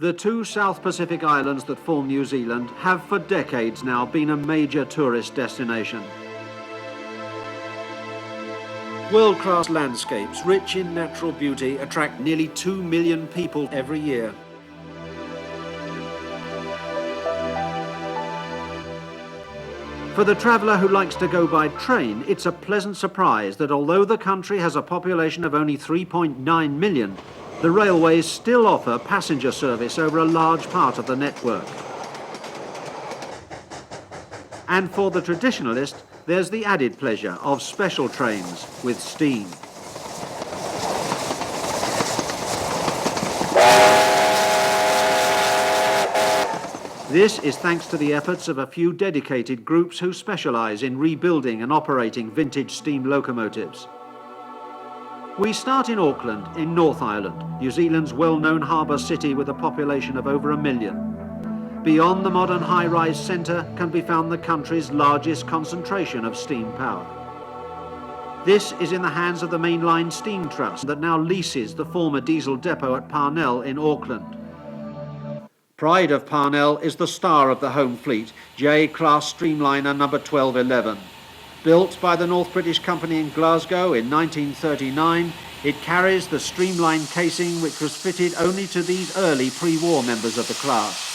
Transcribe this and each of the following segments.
The two South Pacific islands that form New Zealand have for decades now been a major tourist destination. World-class landscapes, rich in natural beauty, attract nearly 2 million people every year. For the traveller who likes to go by train, it's a pleasant surprise that although the country has a population of only 3.9 million, the railways still offer passenger service over a large part of the network. And for the traditionalist, there's the added pleasure of special trains with steam. This is thanks to the efforts of a few dedicated groups who specialise in rebuilding and operating vintage steam locomotives. We start in Auckland, in North Island, New Zealand's well-known harbour city with a population of over 1 million. Beyond the modern high-rise centre can be found the country's largest concentration of steam power. This is in the hands of the Mainline Steam Trust that now leases the former diesel depot at Parnell in Auckland. Pride of Parnell is the star of the home fleet, J-class streamliner number 1211. Built by the North British Company in Glasgow in 1939, it carries the streamlined casing which was fitted only to these early pre-war members of the class.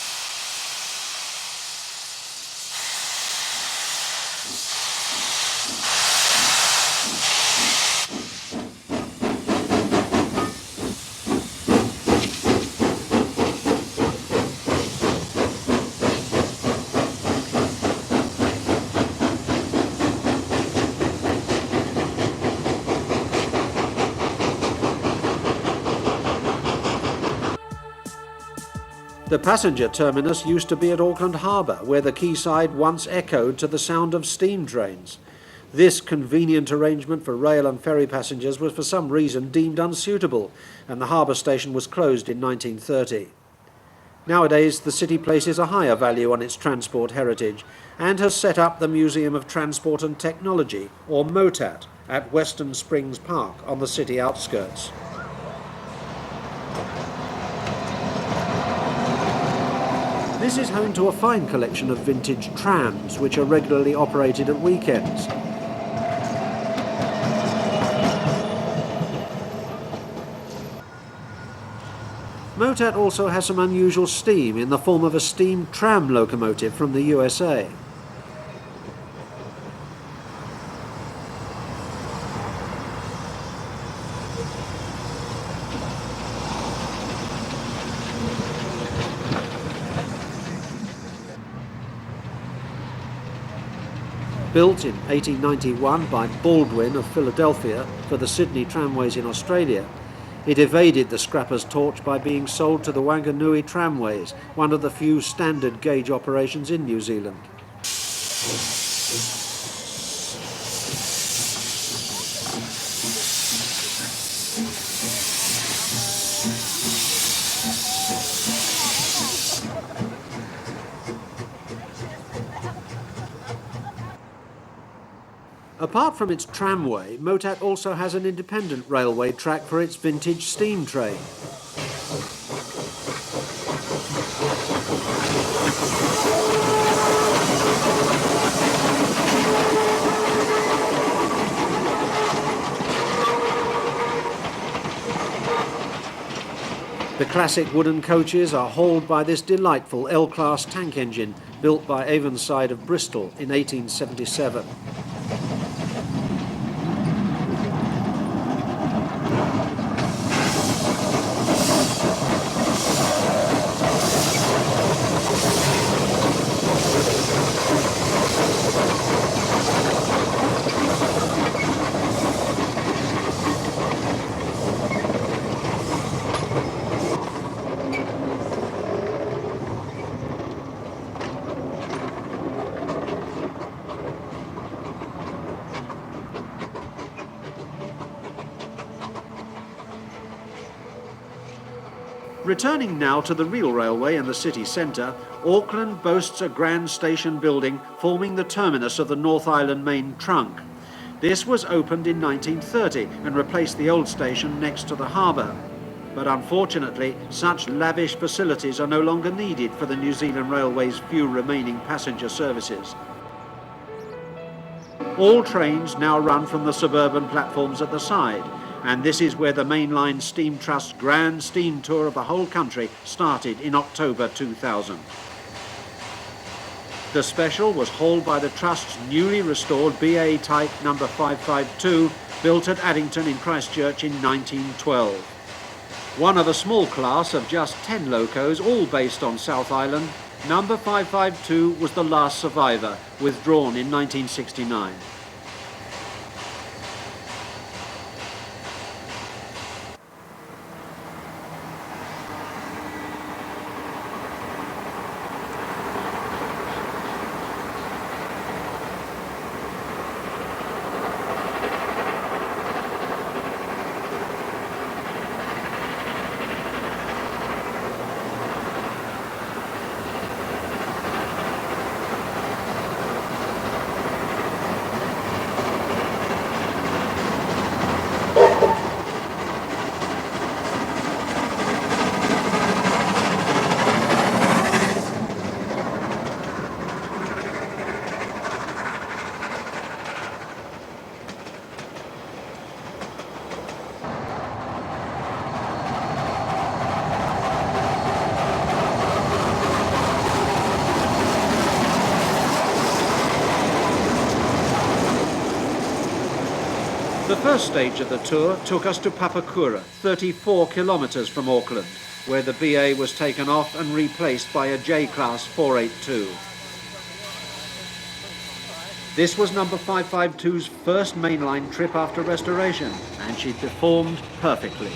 The passenger terminus used to be at Auckland Harbour, where the quayside once echoed to the sound of steam trains. This convenient arrangement for rail and ferry passengers was for some reason deemed unsuitable, and the harbour station was closed in 1930. Nowadays, the city places a higher value on its transport heritage and has set up the Museum of Transport and Technology, or MOTAT, at Western Springs Park on the city outskirts. This is home to a fine collection of vintage trams, which are regularly operated at weekends. MOTAT also has some unusual steam in the form of a steam tram locomotive from the USA. Built in 1891 by Baldwin of Philadelphia for the Sydney tramways in Australia, it evaded the scrapper's torch by being sold to the Wanganui tramways, one of the few standard gauge operations in New Zealand. Apart from its tramway, MOTAT also has an independent railway track for its vintage steam train. The classic wooden coaches are hauled by this delightful L-class tank engine built by Avonside of Bristol in 1877. Returning now to the real railway in the city centre, Auckland boasts a grand station building forming the terminus of the North Island main trunk. This was opened in 1930 and replaced the old station next to the harbour. But unfortunately, such lavish facilities are no longer needed for the New Zealand Railway's few remaining passenger services. All trains now run from the suburban platforms at the side, and this is where the Mainline Steam Trust's grand steam tour of the whole country started in October 2000. The special was hauled by the Trust's newly restored BA type number 552, built at Addington in Christchurch in 1912. One of a small class of just 10 locos, all based on South Island, number 552 was the last survivor, withdrawn in 1969. The first stage of the tour took us to Papakura, 34 kilometres from Auckland, where the BA was taken off and replaced by a J-Class 482. This was number 552's first mainline trip after restoration, and she performed perfectly.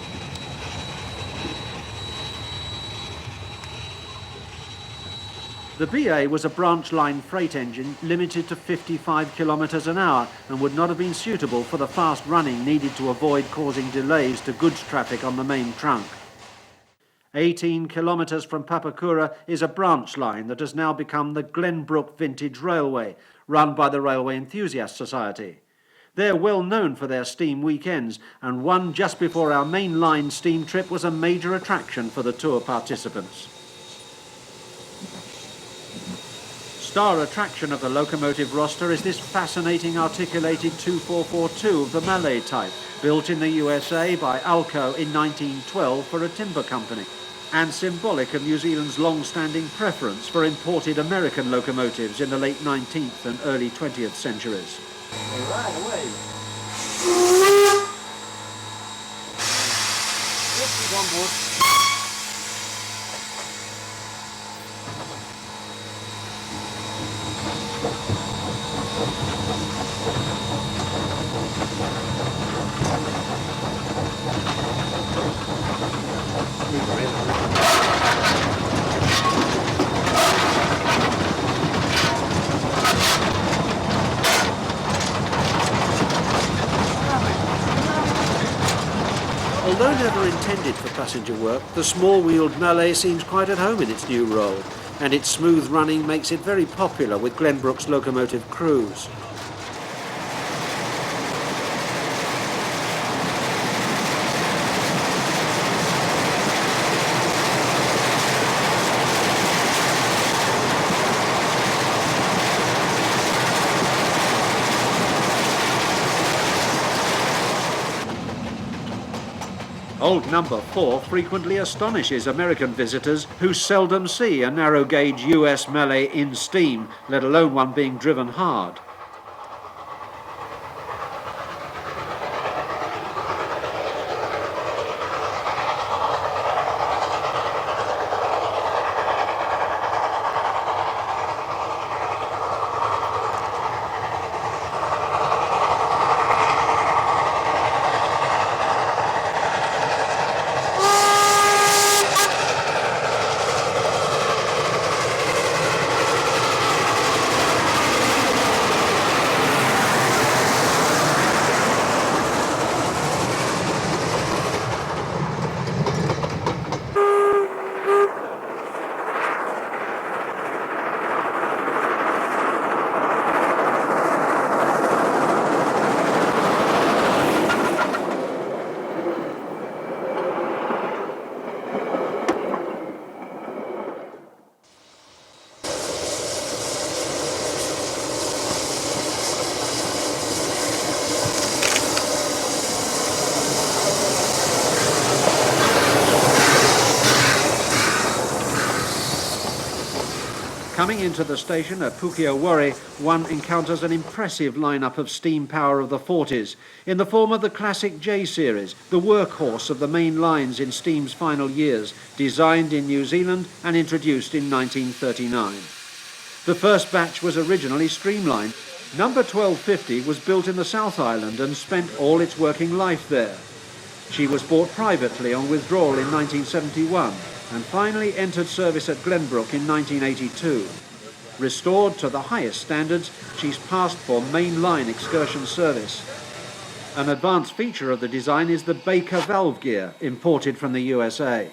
The BA was a branch line freight engine limited to 55 kilometres an hour and would not have been suitable for the fast running needed to avoid causing delays to goods traffic on the main trunk. 18 kilometres from Papakura is a branch line that has now become the Glenbrook Vintage Railway, run by the Railway Enthusiast Society. They're well known for their steam weekends, and one just before our main line steam trip was a major attraction for the tour participants. Star attraction of the locomotive roster is this fascinating articulated 2442 of the Malay type, built in the USA by Alco in 1912 for a timber company, and symbolic of New Zealand's long-standing preference for imported American locomotives in the late 19th and early 20th centuries. Right away. This is on board. Although never intended for passenger work, the small-wheeled Malay seems quite at home in its new role, and its smooth running makes it very popular with Glenbrook's locomotive crews. Old number 4 frequently astonishes American visitors who seldom see a narrow-gauge US Malay in steam, let alone one being driven hard. Coming into the station at Pukeowore, one encounters an impressive lineup of steam power of the 40s, in the form of the classic J-series, the workhorse of the main lines in steam's final years, designed in New Zealand and introduced in 1939. The first batch was originally streamlined. Number 1250 was built in the South Island and spent all its working life there. She was bought privately on withdrawal in 1971 and finally entered service at Glenbrook in 1982. Restored to the highest standards, she's passed for mainline excursion service. An advanced feature of the design is the Baker valve gear, imported from the USA.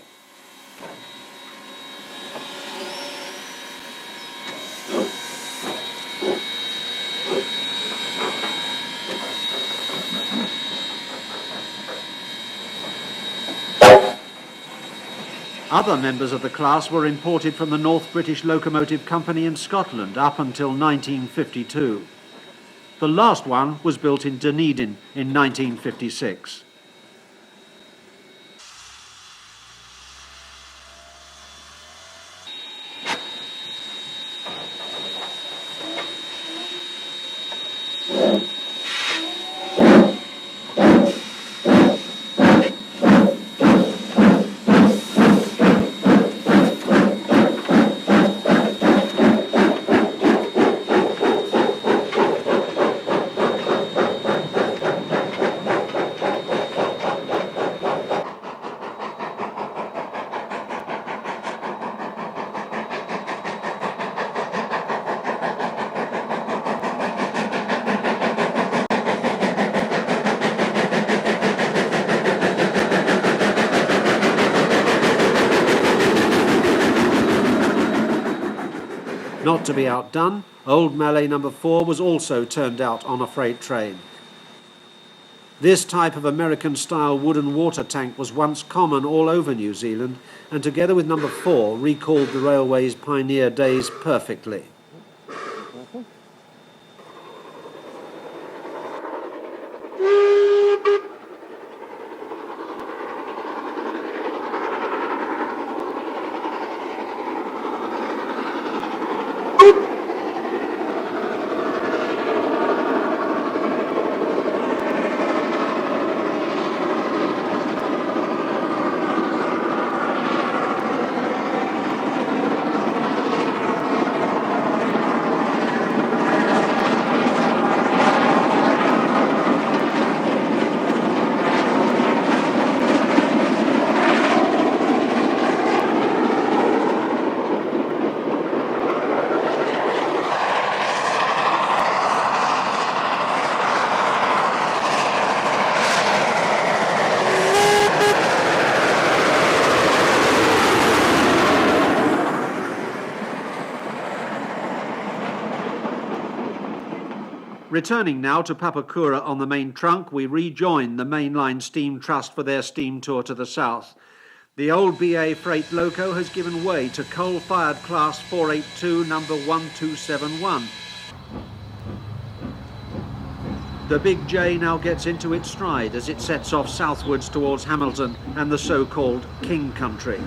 Other members of the class were imported from the North British Locomotive Company in Scotland up until 1952. The last one was built in Dunedin in 1956. Not to be outdone, Old Mallet number 4 was also turned out on a freight train. This type of American-style wooden water tank was once common all over New Zealand, and together with number 4 recalled the railway's pioneer days perfectly. Returning now to Papakura on the main trunk, we rejoin the Mainline Steam Trust for their steam tour to the south. The old BA freight loco has given way to coal-fired class 482 number 1271. The Big J now gets into its stride as it sets off southwards towards Hamilton and the so-called King Country.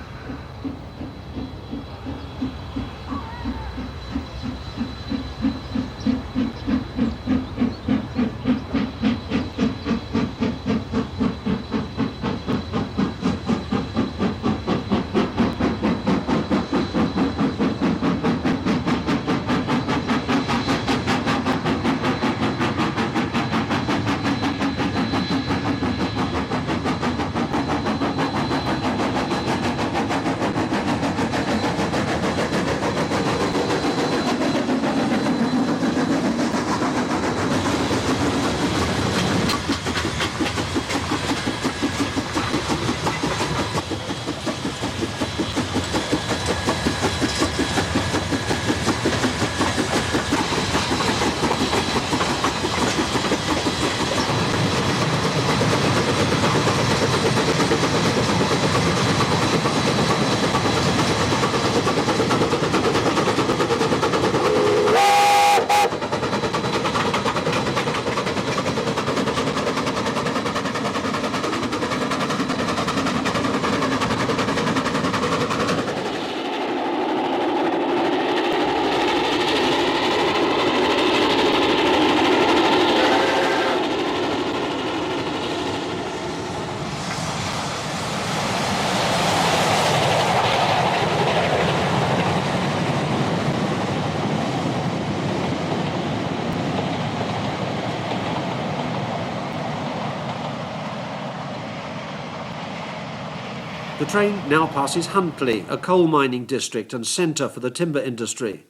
The train now passes Huntly, a coal mining district and centre for the timber industry.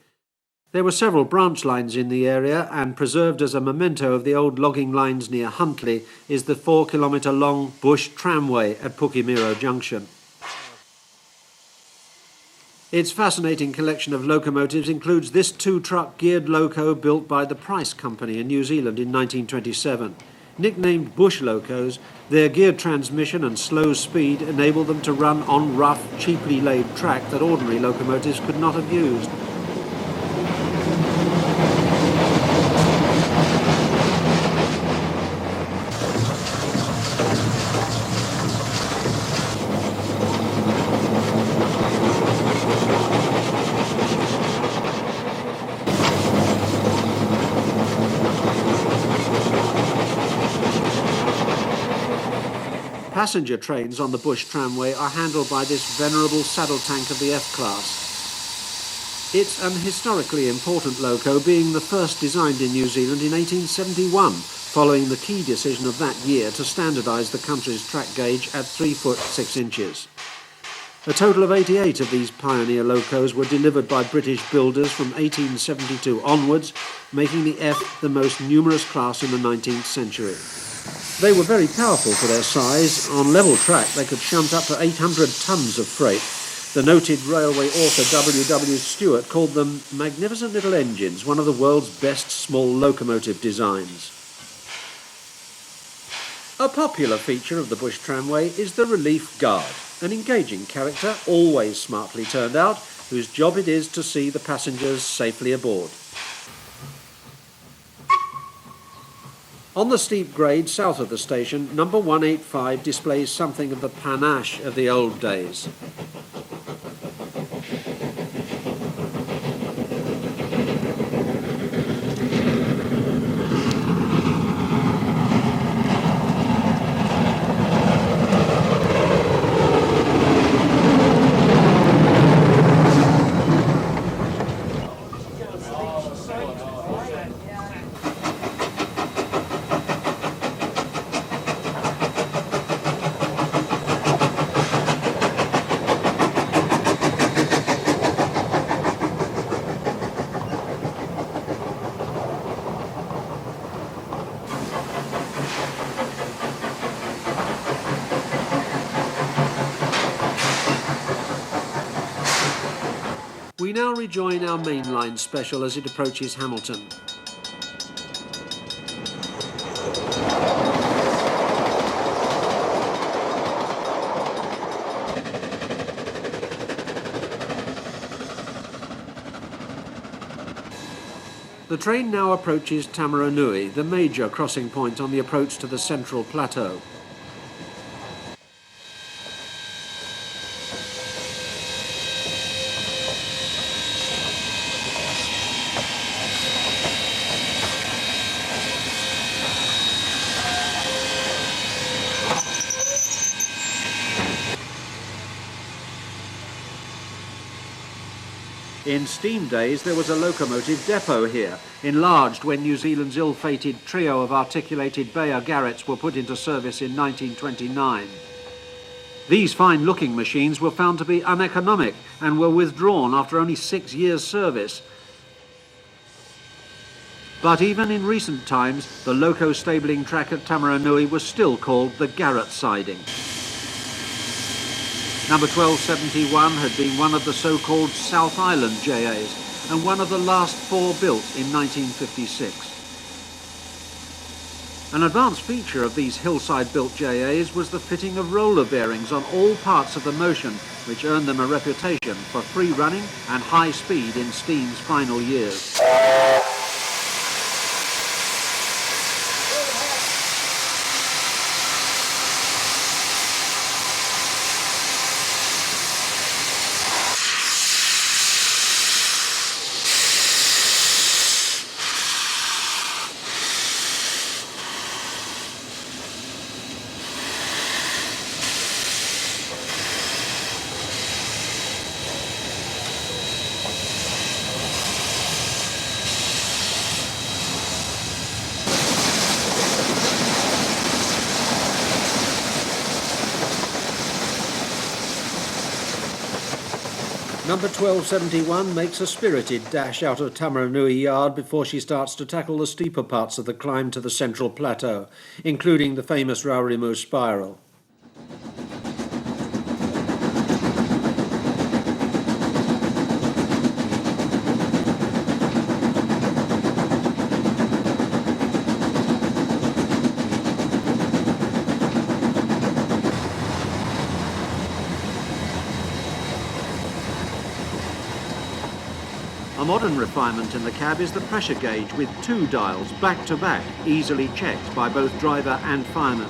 There were several branch lines in the area, and preserved as a memento of the old logging lines near Huntly is the 4-kilometre long bush tramway at Pukimiro Junction. Its fascinating collection of locomotives includes this 2-truck geared loco built by the Price Company in New Zealand in 1927. Nicknamed bush locos, their geared transmission and slow speed enable them to run on rough, cheaply laid track that ordinary locomotives could not have used. Passenger trains on the bush tramway are handled by this venerable saddle tank of the F-class. It's an historically important loco, being the first designed in New Zealand in 1871, following the key decision of that year to standardise the country's track gauge at 3 foot 6 inches. A total of 88 of these pioneer locos were delivered by British builders from 1872 onwards, making the F the most numerous class in the 19th century. They were very powerful for their size. On level track, they could shunt up to 800 tons of freight. The noted railway author W.W. Stewart called them magnificent little engines, one of the world's best small locomotive designs. A popular feature of the bush tramway is the relief guard, an engaging character, always smartly turned out, whose job it is to see the passengers safely aboard. On the steep grade south of the station, number 185 displays something of the panache of the old days. We now rejoin our mainline special as it approaches Hamilton. The train now approaches Tamaranui, the major crossing point on the approach to the central plateau. In steam days, there was a locomotive depot here, enlarged when New Zealand's ill-fated trio of articulated Bayer Garretts were put into service in 1929. These fine-looking machines were found to be uneconomic and were withdrawn after only 6 years' service. But even in recent times, the loco stabling track at Tamaranui was still called the Garrett siding. Number 1271 had been one of the so-called South Island JAs and one of the last 4 built in 1956. An advanced feature of these hillside-built JAs was the fitting of roller bearings on all parts of the motion, which earned them a reputation for free running and high speed in steam's final years. Number 1271 makes a spirited dash out of Tamaranui Yard before she starts to tackle the steeper parts of the climb to the central plateau, including the famous Raurimu spiral. A modern refinement in the cab is the pressure gauge with two dials back to back, easily checked by both driver and fireman.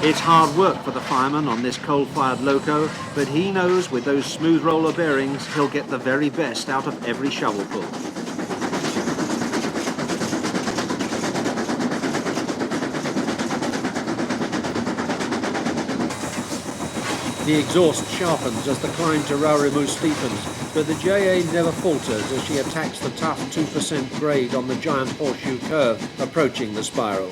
It's hard work for the fireman on this coal-fired loco, but he knows with those smooth roller bearings he'll get the very best out of every shovelful. The exhaust sharpens as the climb to Raurimu steepens, but the JA never falters as she attacks the tough 2% grade on the giant horseshoe curve approaching the spiral.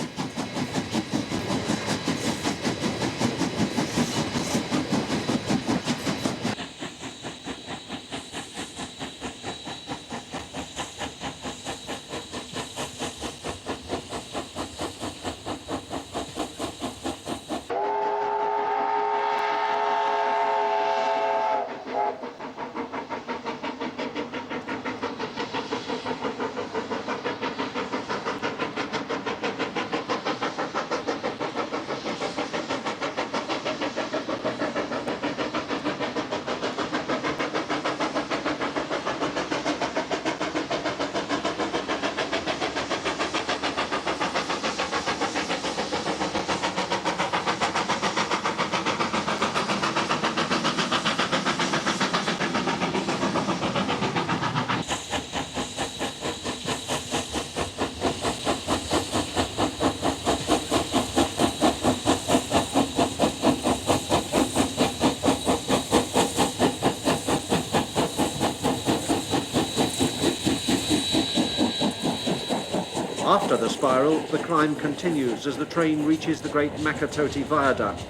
After the spiral, the climb continues as the train reaches the great Makatoti viaduct,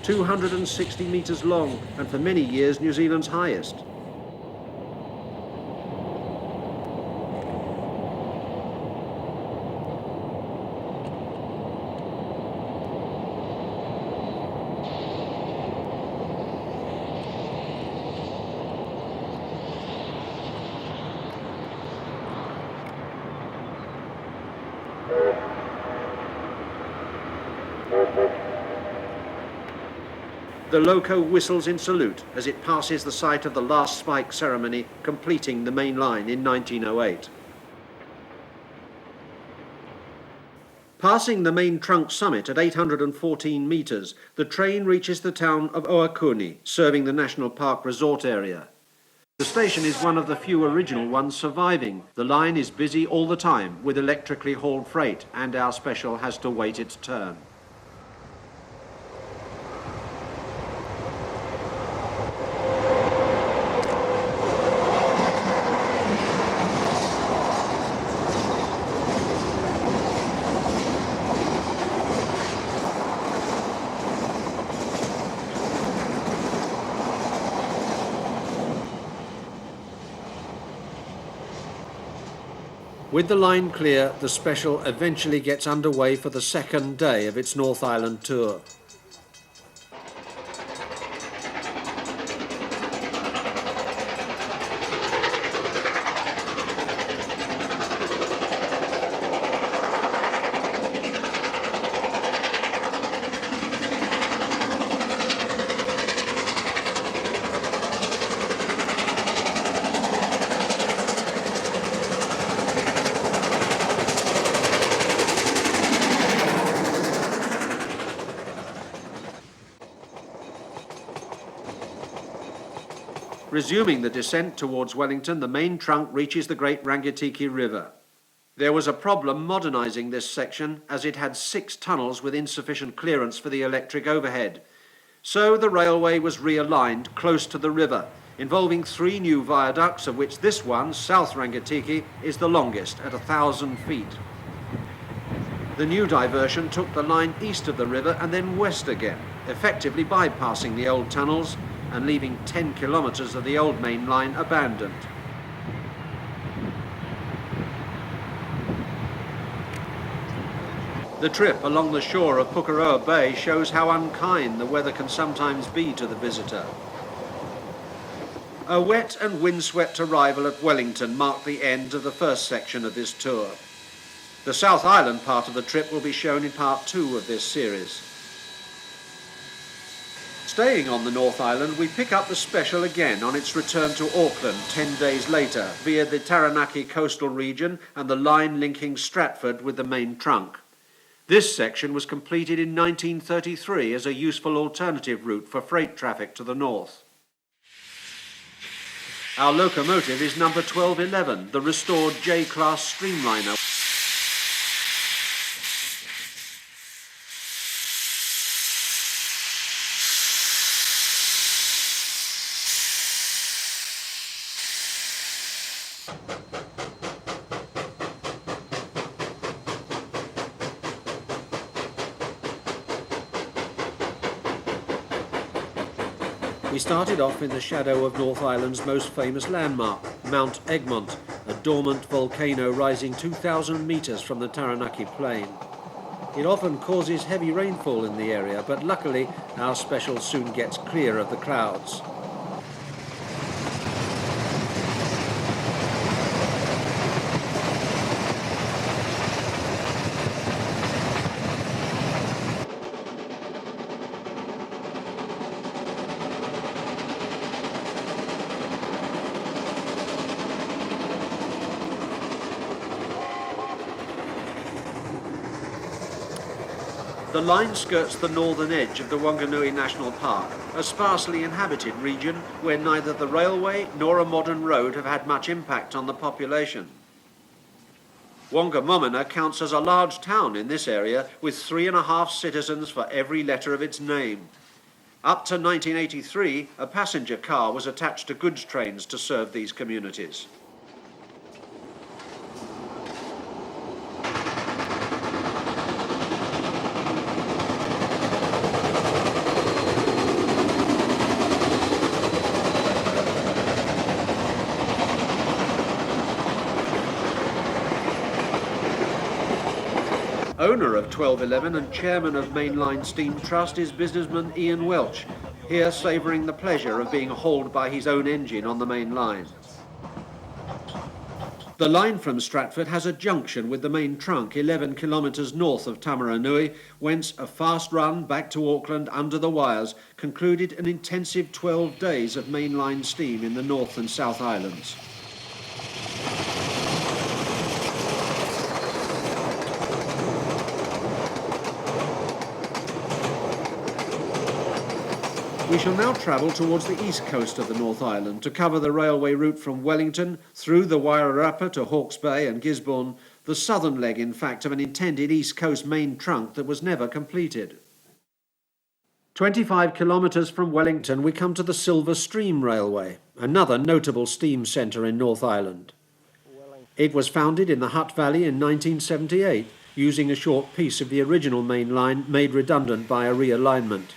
260 metres long and for many years New Zealand's highest. The loco whistles in salute as it passes the site of the last spike ceremony, completing the main line in 1908. Passing the main trunk summit at 814 metres, the train reaches the town of Oakuni, serving the National Park resort area. The station is one of the few original ones surviving. The line is busy all the time with electrically hauled freight, and our special has to wait its turn. With the line clear, the special eventually gets underway for the second day of its North Island tour. Resuming the descent towards Wellington, the main trunk reaches the Great Rangitiki River. There was a problem modernising this section as it had 6 tunnels with insufficient clearance for the electric overhead. So the railway was realigned close to the river, involving 3 new viaducts, of which this one, South Rangitikei, is the longest at 1,000 feet. The new diversion took the line east of the river and then west again, effectively bypassing the old tunnels and leaving 10 kilometres of the old main line abandoned. The trip along the shore of Pukeroa Bay shows how unkind the weather can sometimes be to the visitor. A wet and windswept arrival at Wellington marked the end of the first section of this tour. The South Island part of the trip will be shown in part 2 of this series. Staying on the North Island, we pick up the special again on its return to Auckland 10 days later via the Taranaki coastal region and the line linking Stratford with the main trunk. This section was completed in 1933 as a useful alternative route for freight traffic to the north. Our locomotive is number 1211, the restored J-class streamliner. We started off in the shadow of North Island's most famous landmark, Mount Egmont, a dormant volcano rising 2,000 metres from the Taranaki plain. It often causes heavy rainfall in the area, but luckily our special soon gets clear of the clouds. The line skirts the northern edge of the Wanganui National Park, a sparsely inhabited region where neither the railway nor a modern road have had much impact on the population. Wangamomina counts as a large town in this area with 3.5 citizens for every letter of its name. Up to 1983, a passenger car was attached to goods trains to serve these communities. Owner of 1211 and chairman of Mainline Steam Trust is businessman Ian Welch, here savouring the pleasure of being hauled by his own engine on the main line. The line from Stratford has a junction with the main trunk 11 kilometres north of Tamaranui, whence a fast run back to Auckland under the wires concluded an intensive 12 days of mainline steam in the North and South Islands. We shall now travel towards the east coast of the North Island to cover the railway route from Wellington through the Wairarapa to Hawke's Bay and Gisborne, the southern leg, in fact, of an intended east coast main trunk that was never completed. 25 kilometres from Wellington we come to the Silver Stream Railway, another notable steam centre in North Island. It was founded in the Hutt Valley in 1978, using a short piece of the original main line made redundant by a realignment.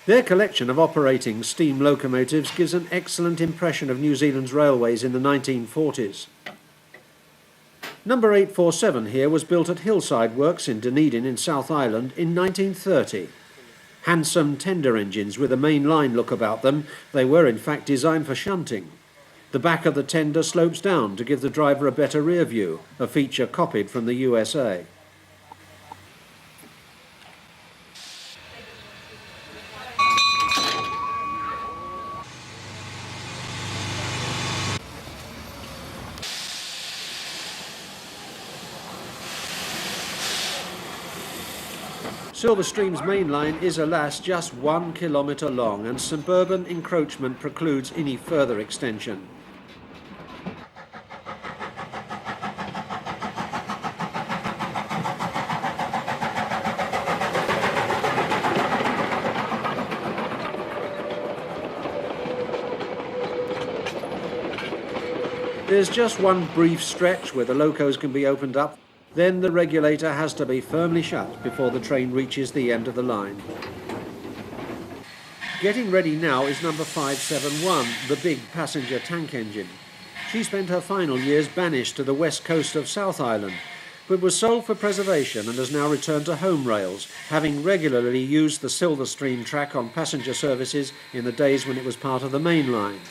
Their collection of operating steam locomotives gives an excellent impression of New Zealand's railways in the 1940s. Number 847 here was built at Hillside Works in Dunedin in South Island in 1930. Handsome tender engines with a main line look about them, they were in fact designed for shunting. The back of the tender slopes down to give the driver a better rear view, a feature copied from the USA. Silver Stream's main line is, alas, just 1 kilometre long, and suburban encroachment precludes any further extension. There's just one brief stretch where the locos can be opened up. Then the regulator has to be firmly shut before the train reaches the end of the line. Getting ready now is number 571, the big passenger tank engine. She spent her final years banished to the west coast of South Island, but was sold for preservation and has now returned to home rails, having regularly used the Silverstream track on passenger services in the days when it was part of the main line.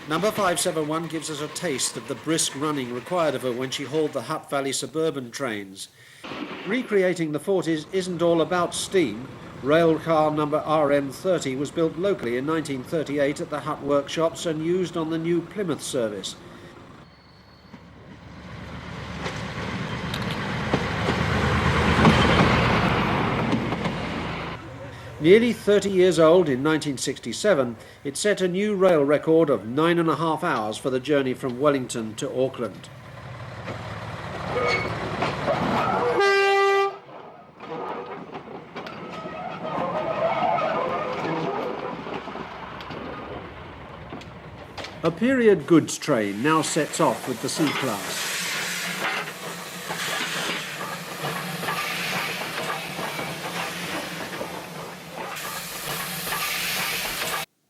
Number 571 gives us a taste of the brisk running required of her when she hauled the Hutt Valley suburban trains. Recreating the 40s isn't all about steam. Rail car number RM30 was built locally in 1938 at the Hutt workshops and used on the new Plymouth service. Nearly 30 years old in 1967, it set a new rail record of 9.5 hours for the journey from Wellington to Auckland. A period goods train now sets off with the C-Class.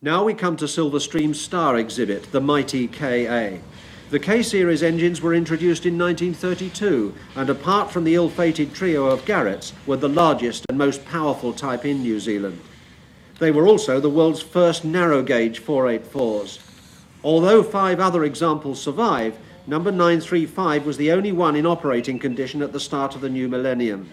Now we come to Silverstream's star exhibit, the mighty KA. The K-series engines were introduced in 1932 and apart from the ill-fated trio of Garretts were the largest and most powerful type in New Zealand. They were also the world's first narrow-gauge 484s. Although 5 other examples survive, number 935 was the only one in operating condition at the start of the new millennium.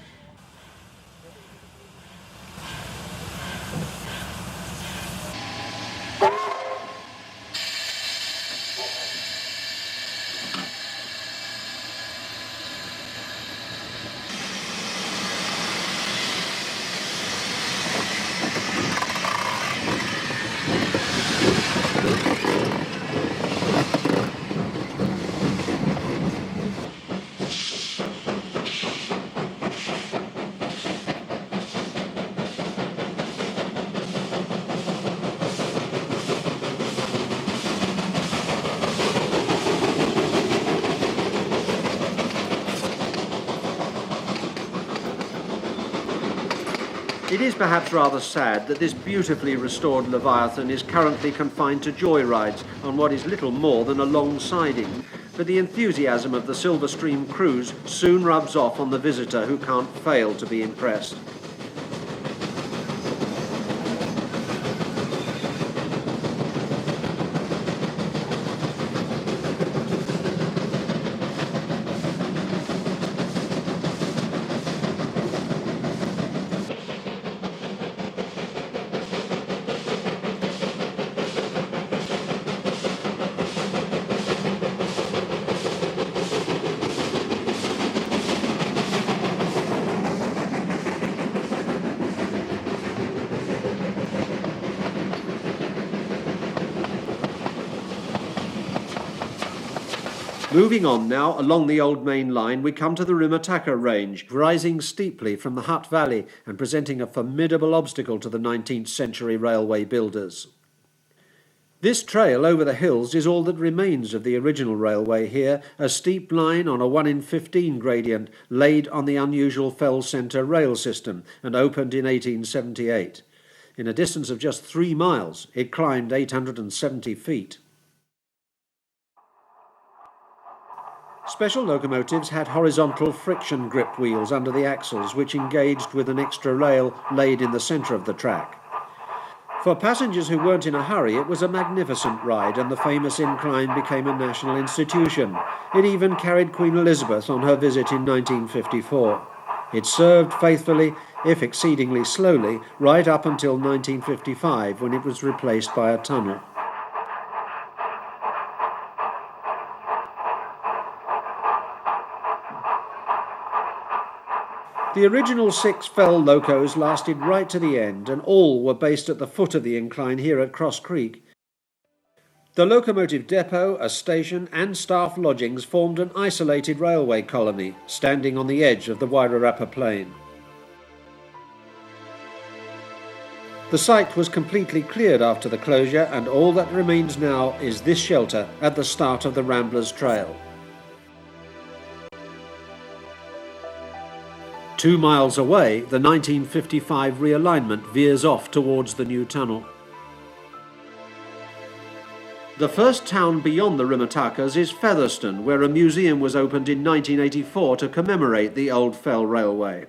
It is perhaps rather sad that this beautifully restored Leviathan is currently confined to joyrides on what is little more than a long siding, but the enthusiasm of the Silverstream crews soon rubs off on the visitor who can't fail to be impressed. Moving on now along the old main line, we come to the Rimutaka range, rising steeply from the Hutt Valley and presenting a formidable obstacle to the 19th century railway builders. This trail over the hills is all that remains of the original railway here, a steep line on a 1 in 15 gradient laid on the unusual Fell Centre rail system and opened in 1878. In a distance of just 3 miles, it climbed 870 feet. Special locomotives had horizontal friction grip wheels under the axles which engaged with an extra rail laid in the centre of the track. For passengers who weren't in a hurry, it was a magnificent ride and the famous incline became a national institution. It even carried Queen Elizabeth on her visit in 1954. It served faithfully, if exceedingly slowly, right up until 1955 when it was replaced by a tunnel. The original 6 Fell locos lasted right to the end, and all were based at the foot of the incline here at Cross Creek. The locomotive depot, a station and staff lodgings formed an isolated railway colony, standing on the edge of the Wairarapa Plain. The site was completely cleared after the closure, and all that remains now is this shelter at the start of the Ramblers Trail. 2 miles away, the 1955 realignment veers off towards the new tunnel. The first town beyond the Rimutakas is Featherstone, where a museum was opened in 1984 to commemorate the old Fell Railway.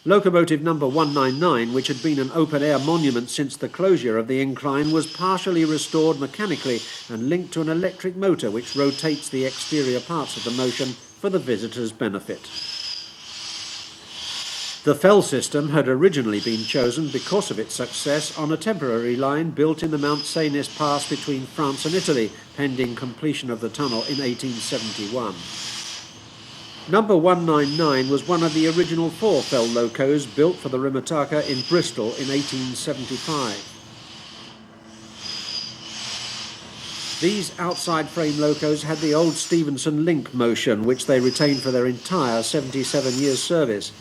Locomotive number 199, which had been an open-air monument since the closure of the incline, was partially restored mechanically and linked to an electric motor which rotates the exterior parts of the motion for the visitors' benefit. The Fell system had originally been chosen because of its success on a temporary line built in the Mount Cenis pass between France and Italy, pending completion of the tunnel in 1871. Number 199 was one of the original 4 Fell locos built for the Rimutaka in Bristol in 1875. These outside frame locos had the old Stephenson link motion, which they retained for their entire 77 years service.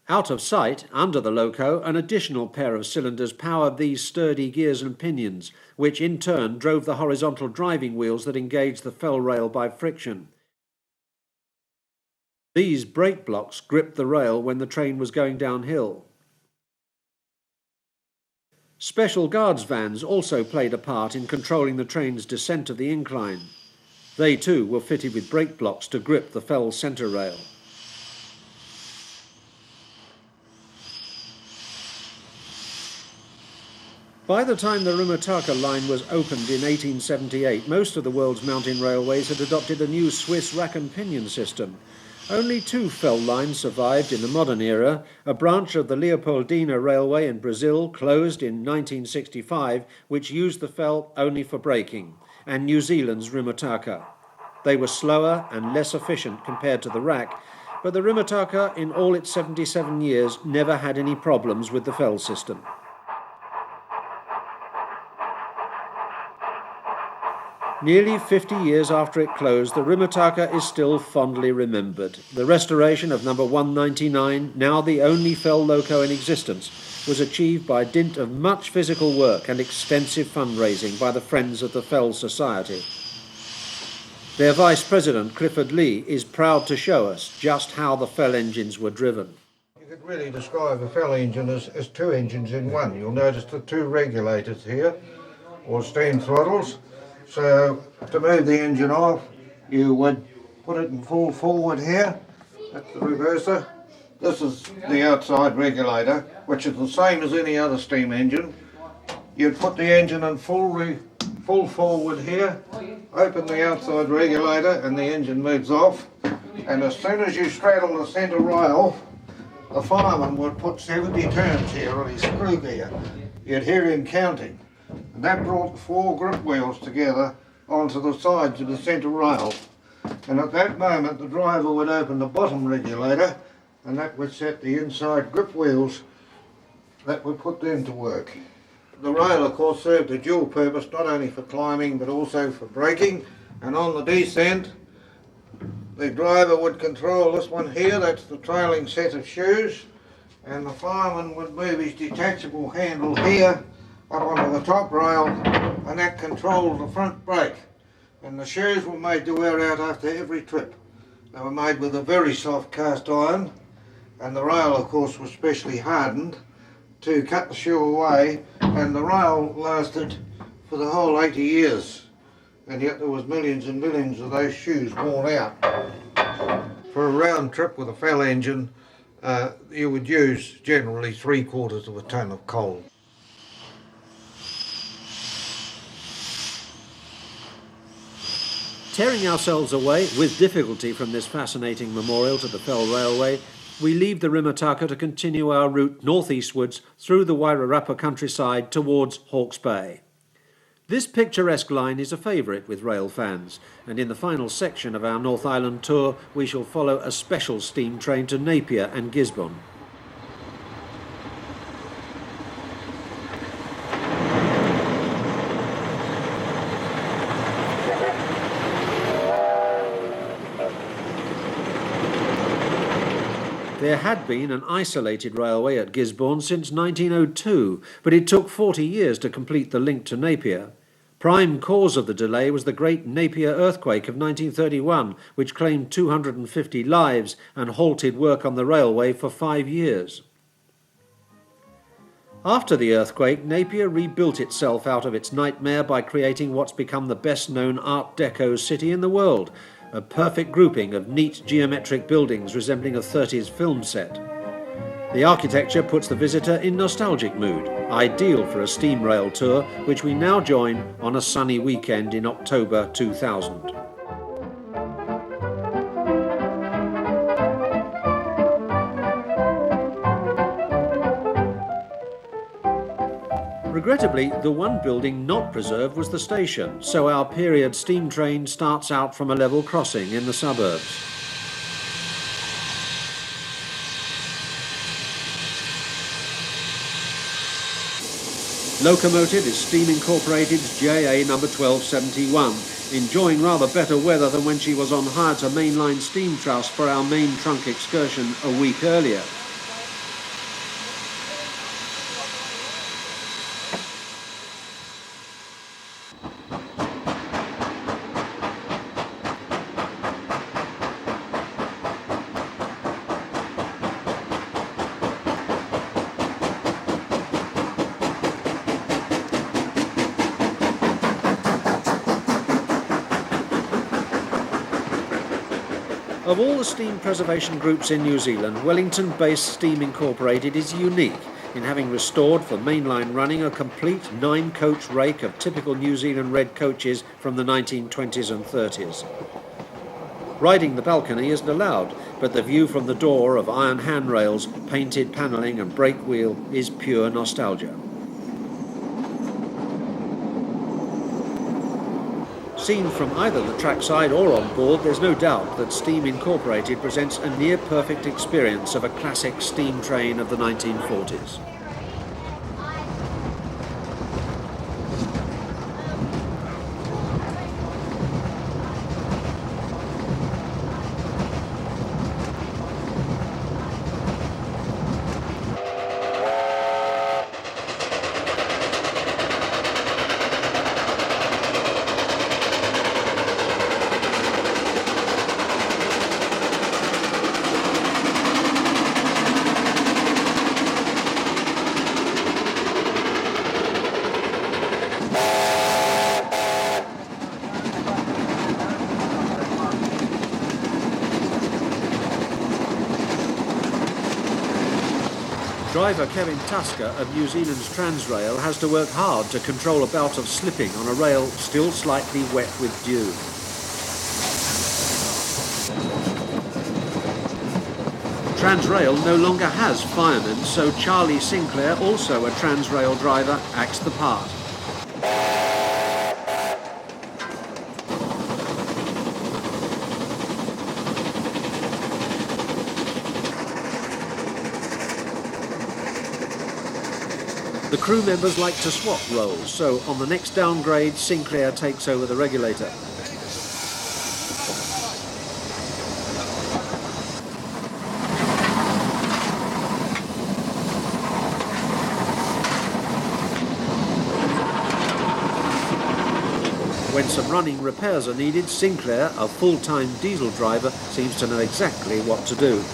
Out of sight, under the loco, an additional pair of cylinders powered these sturdy gears and pinions, which in turn drove the horizontal driving wheels that engaged the Fell rail by friction. These brake blocks gripped the rail when the train was going downhill. Special guards vans also played a part in controlling the train's descent of the incline. They too were fitted with brake blocks to grip the Fell centre rail. By the time the Rimutaka line was opened in 1878, most of the world's mountain railways had adopted the new Swiss rack and pinion system. Only 2 Fell lines survived in the modern era. A branch of the Leopoldina Railway in Brazil closed in 1965, which used the Fell only for braking, and New Zealand's Rimutaka. They were slower and less efficient compared to the rack, but the Rimutaka in all its 77 years never had any problems with the Fell system. Nearly 50 years after it closed, the Rimutaka is still fondly remembered. The restoration of number 199, now the only Fell loco in existence, was achieved by dint of much physical work and extensive fundraising by the Friends of the Fell Society. Their Vice President, Clifford Lee, is proud to show us just how the Fell engines were driven. You could really describe a Fell engine as 2 engines in one. You'll notice the 2 regulators here, or steam throttles. So to move the engine off, you would put it in full forward here. That's the reverser. This is the outside regulator, which is the same as any other steam engine. You'd put the engine in full forward here, open the outside regulator, and the engine moves off. And as soon as you straddle the centre rail, the fireman would put 70 turns here on his screw gear. You'd hear him counting. And that brought the 4 grip wheels together onto the sides of the centre rail. And at that moment the driver would open the bottom regulator, and that would set the inside grip wheels. That would put them to work. The rail of course served a dual purpose, not only for climbing but also for braking. And on the descent the driver would control this one here, that's the trailing set of shoes, and the fireman would move his detachable handle here up onto the top rail, and that controlled the front brake. And the shoes were made to wear out after every trip. They were made with a very soft cast iron, and the rail of course was specially hardened to cut the shoe away, and the rail lasted for the whole 80 years, and yet there was millions and millions of those shoes worn out. For a round trip with a Fell engine, you would use generally 3/4 of a tonne of coal. Tearing ourselves away with difficulty from this fascinating memorial to the Fell Railway, we leave the Rimutaka to continue our route northeastwards through the Wairarapa countryside towards Hawke's Bay. This picturesque line is a favourite with rail fans, and in the final section of our North Island tour we shall follow a special steam train to Napier and Gisborne. There had been an isolated railway at Gisborne since 1902, but it took 40 years to complete the link to Napier. Prime cause of the delay was the great Napier earthquake of 1931, which claimed 250 lives and halted work on the railway for 5 years. After the earthquake, Napier rebuilt itself out of its nightmare by creating what's become the best-known Art Deco city in the world, a perfect grouping of neat geometric buildings resembling a 30s film set. The architecture puts the visitor in nostalgic mood, ideal for a steam rail tour, which we now join on a sunny weekend in October 2000. Regrettably, the one building not preserved was the station, so our period steam train starts out from a level crossing in the suburbs. Locomotive is Steam Incorporated's JA number 1271, enjoying rather better weather than when she was on hire to mainline steam truss for our main trunk excursion a week earlier. Of all the steam preservation groups in New Zealand, Wellington-based Steam Incorporated is unique in having restored for mainline running a complete 9-coach rake of typical New Zealand red coaches from the 1920s and 30s. Riding the balcony isn't allowed, but the view from the door of iron handrails, painted panelling and brake wheel is pure nostalgia. Seen from either the trackside or on board, there's no doubt that Steam Incorporated presents a near-perfect experience of a classic steam train of the 1940s. Driver Kevin Tusker of New Zealand's Transrail has to work hard to control a bout of slipping on a rail still slightly wet with dew. Transrail no longer has firemen, so Charlie Sinclair, also a Transrail driver, acts the part. The crew members like to swap roles, so on the next downgrade, Sinclair takes over the regulator. When some running repairs are needed, Sinclair, a full-time diesel driver, seems to know exactly what to do.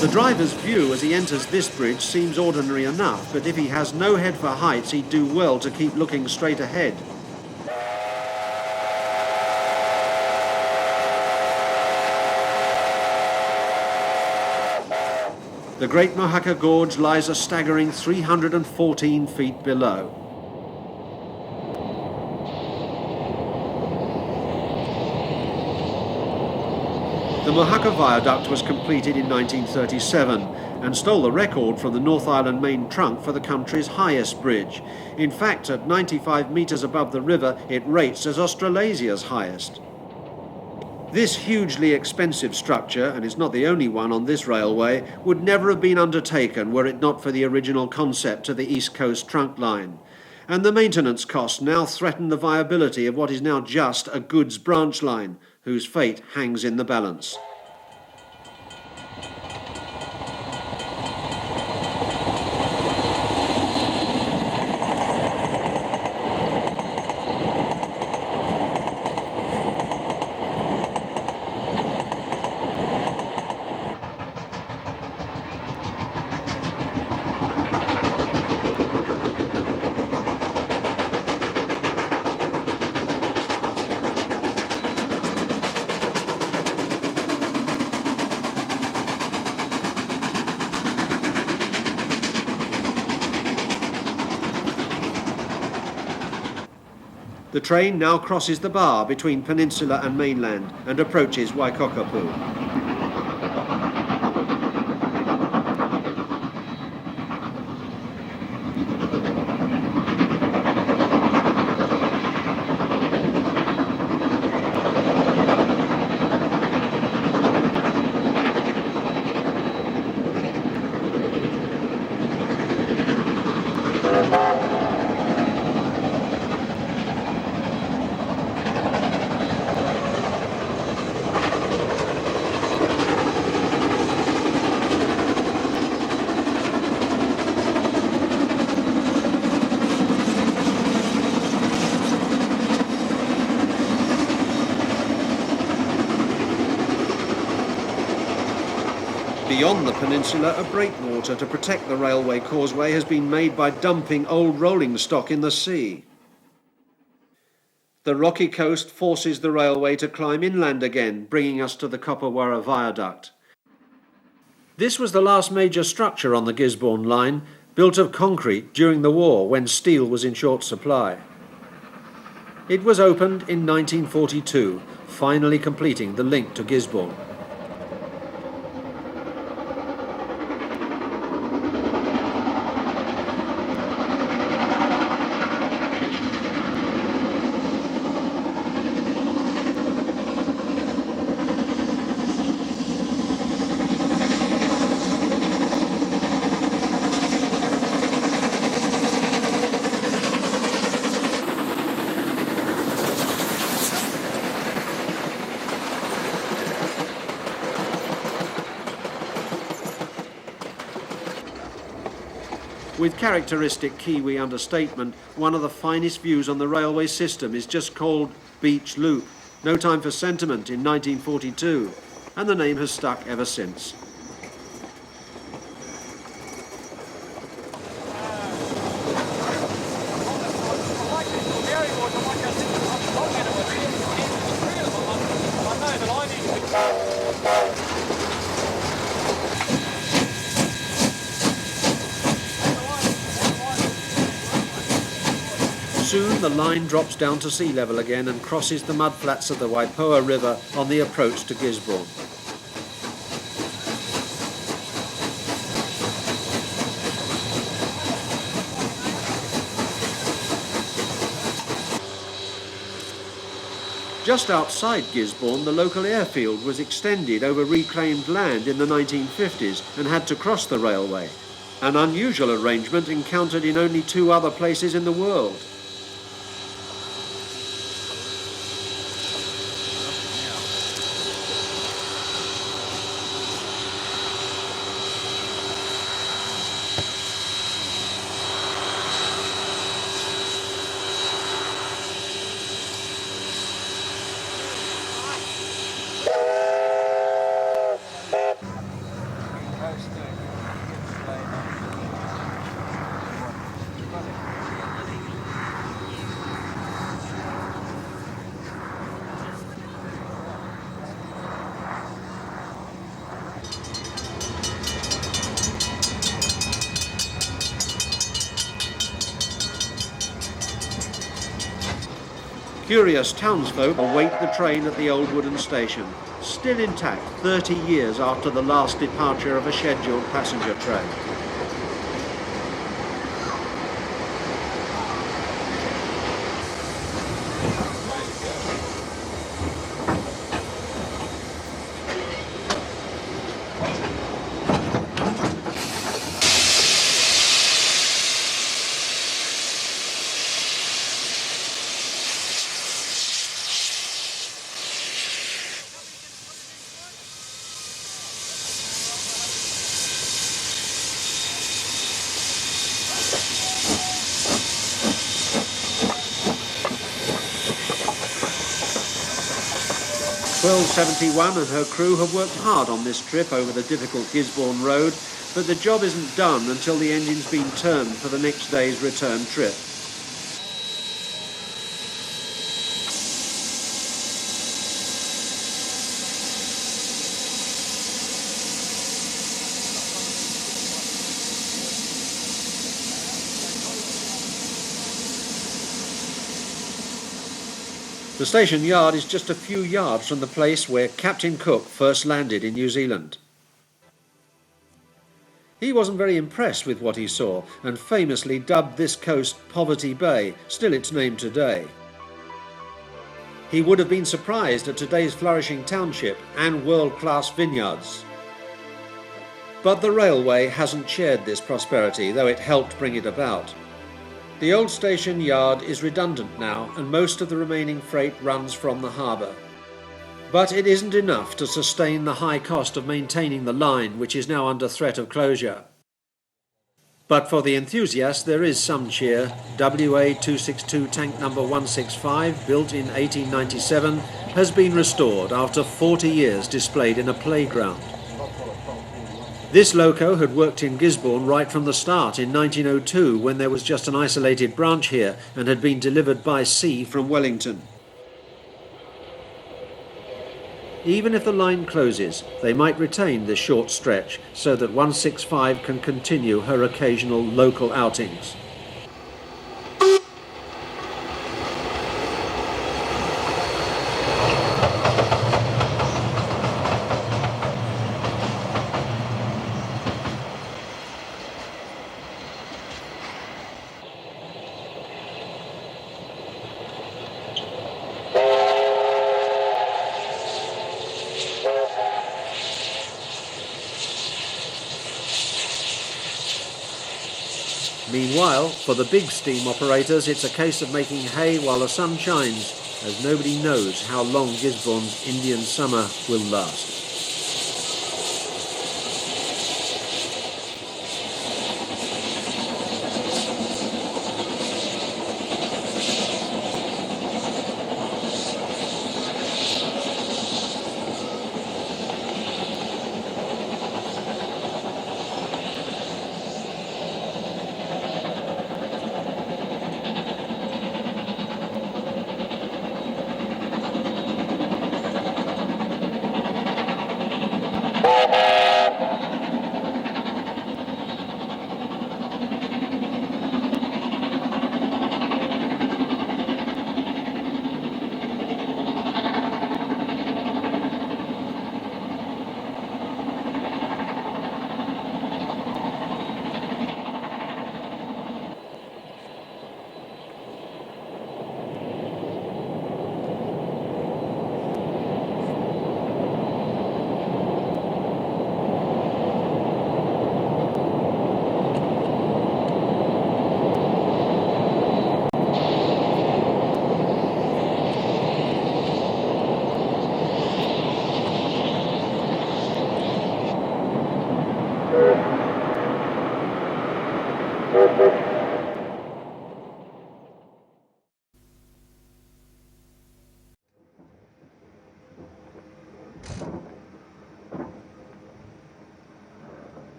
The driver's view as he enters this bridge seems ordinary enough, but if he has no head for heights, he'd do well to keep looking straight ahead. The Great Mohaka Gorge lies a staggering 314 feet below. The Mohaka Viaduct was completed in 1937 and stole the record from the North Island main trunk for the country's highest bridge. In fact, at 95 metres above the river, it rates as Australasia's highest. This hugely expensive structure, and it's not the only one on this railway, would never have been undertaken were it not for the original concept of the East Coast trunk line. And the maintenance costs now threaten the viability of what is now just a goods branch line, whose fate hangs in the balance. The train now crosses the bar between peninsula and mainland and approaches Waikokapū. Beyond the peninsula, a breakwater to protect the railway causeway has been made by dumping old rolling stock in the sea. The rocky coast forces the railway to climb inland again, bringing us to the Kopawara Viaduct. This was the last major structure on the Gisborne line, built of concrete during the war when steel was in short supply. It was opened in 1942, finally completing the link to Gisborne. With characteristic Kiwi understatement, one of the finest views on the railway system is just called Beach Loop. No Time for Sentiment in 1942, and the name has stuck ever since. Soon the line drops down to sea level again and crosses the mudflats of the Waipoua River on the approach to Gisborne. Just outside Gisborne, the local airfield was extended over reclaimed land in the 1950s and had to cross the railway, an unusual arrangement encountered in only 2 other places in the world. Curious townsfolk await the train at the old wooden station, still intact 30 years after the last departure of a scheduled passenger train. .1271 and her crew have worked hard on this trip over the difficult Gisborne Road, but the job isn't done until the engine's been turned for the next day's return trip. The station yard is just a few yards from the place where Captain Cook first landed in New Zealand. He wasn't very impressed with what he saw and famously dubbed this coast Poverty Bay, still its name today. He would have been surprised at today's flourishing township and world-class vineyards. But the railway hasn't shared this prosperity, though it helped bring it about. The old station yard is redundant now, and most of the remaining freight runs from the harbour. But it isn't enough to sustain the high cost of maintaining the line, which is now under threat of closure. But for the enthusiast there is some cheer. WA 262 tank number 165, built in 1897, has been restored after 40 years displayed in a playground. This loco had worked in Gisborne right from the start in 1902, when there was just an isolated branch here and had been delivered by sea from Wellington. Even if the line closes, they might retain this short stretch so that 165 can continue her occasional local outings. Meanwhile, for the big steam operators, it's a case of making hay while the sun shines, as nobody knows how long Gisborne's Indian summer will last.